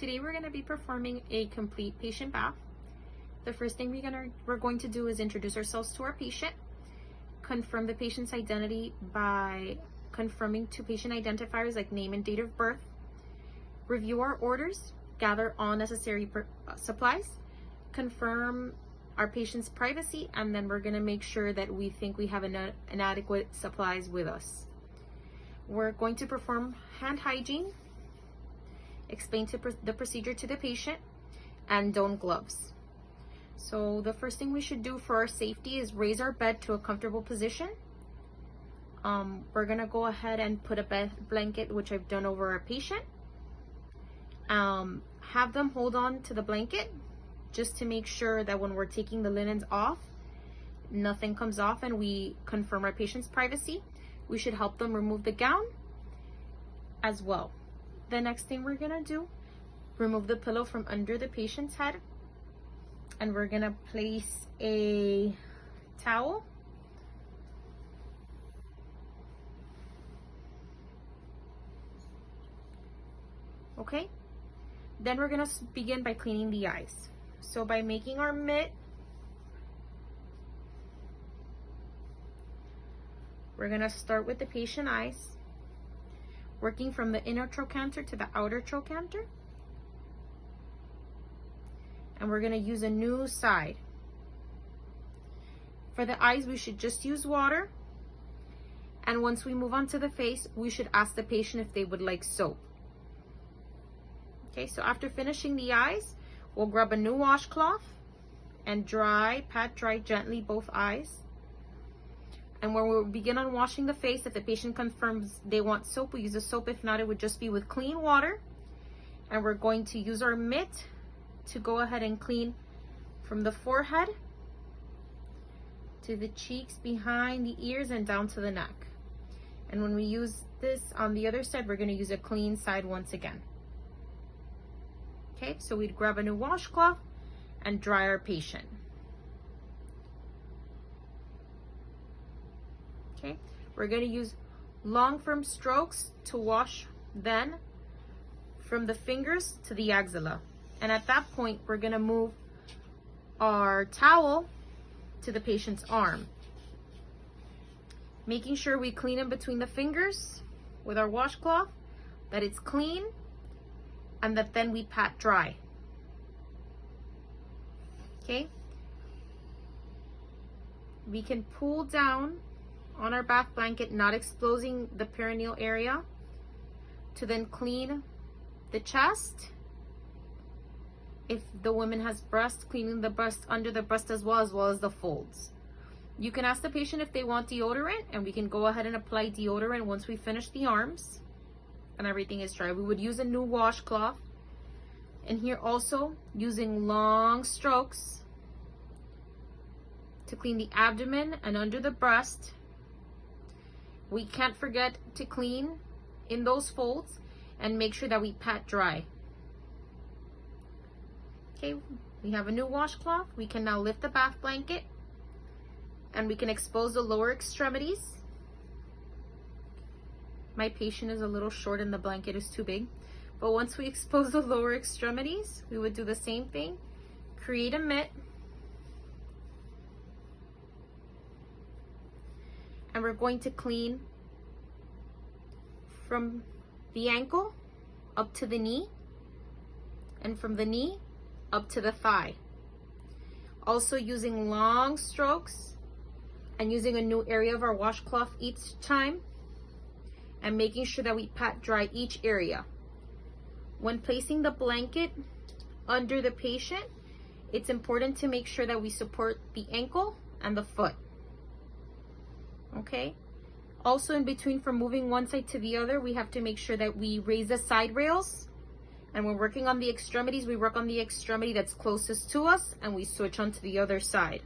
Today we're going to be performing a complete patient bath. The first thing we're going to do is introduce ourselves to our patient, confirm the patient's identity by confirming two patient identifiers like name and date of birth, review our orders, gather all necessary supplies, confirm our patient's privacy, and then we're going to make sure that we think we have inadequate supplies with us. We're going to perform hand hygiene, explain the procedure to the patient, and don gloves. So the first thing we should do for our safety is raise our bed to a comfortable position. We're gonna go ahead and put a bed blanket, which I've done over our patient. Have them hold on to the blanket just to make sure that when we're taking the linens off, nothing comes off and we confirm our patient's privacy. We should help them remove the gown as well. The next thing we're gonna do, remove the pillow from under the patient's head, and we're gonna place a towel okay. Then we're gonna begin by cleaning the eyes. So by making our mitt, we're gonna start with the patient eyes, working from the inner trochanter to the outer trochanter. And we're gonna use a new side. For the eyes, we should just use water. And once we move on to the face, we should ask the patient if they would like soap. Okay, so after finishing the eyes, we'll grab a new washcloth and pat dry gently both eyes. And when we begin on washing the face, if the patient confirms they want soap, we use a soap. If not, it would just be with clean water. And we're going to use our mitt to go ahead and clean from the forehead to the cheeks, behind the ears, and down to the neck. And when we use this on the other side, we're going to use a clean side once again. Okay, so we'd grab a new washcloth and dry our patient. Okay, we're going to use long firm strokes to wash, then from the fingers to the axilla. And at that point, we're going to move our towel to the patient's arm, making sure we clean in between the fingers with our washcloth, that it's clean, and that then we pat dry. Okay, we can pull down on our bath blanket, not exposing the perineal area, to then clean the chest. If the woman has breast, cleaning the breast, under the breast as well as the folds. You can ask the patient if they want deodorant, and we can go ahead and apply deodorant once we finish the arms and everything is dry. We would use a new washcloth, and here also using long strokes to clean the abdomen and under the breast. We can't forget to clean in those folds and make sure that we pat dry. Okay, we have a new washcloth. We can now lift the bath blanket and we can expose the lower extremities. My patient is a little short and the blanket is too big. But once we expose the lower extremities, we would do the same thing. Create a mitt. And we're going to clean from the ankle up to the knee, and from the knee up to the thigh. Also using long strokes and using a new area of our washcloth each time, and making sure that we pat dry each area. When placing the blanket under the patient, it's important to make sure that we support the ankle and the foot. Okay, also in between, from moving one side to the other, we have to make sure that we raise the side rails. And when working on the extremities, we work on the extremity that's closest to us and we switch on to the other side.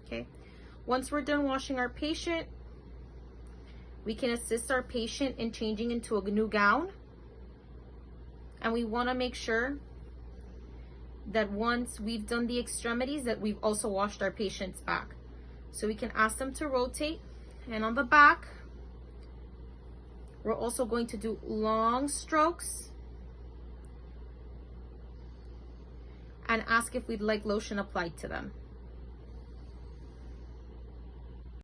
Okay, once we're done washing our patient, we can assist our patient in changing into a new gown. And we want to make sure that once we've done the extremities, that we've also washed our patient's back. So we can ask them to rotate, and on the back, we're also going to do long strokes and ask if we'd like lotion applied to them.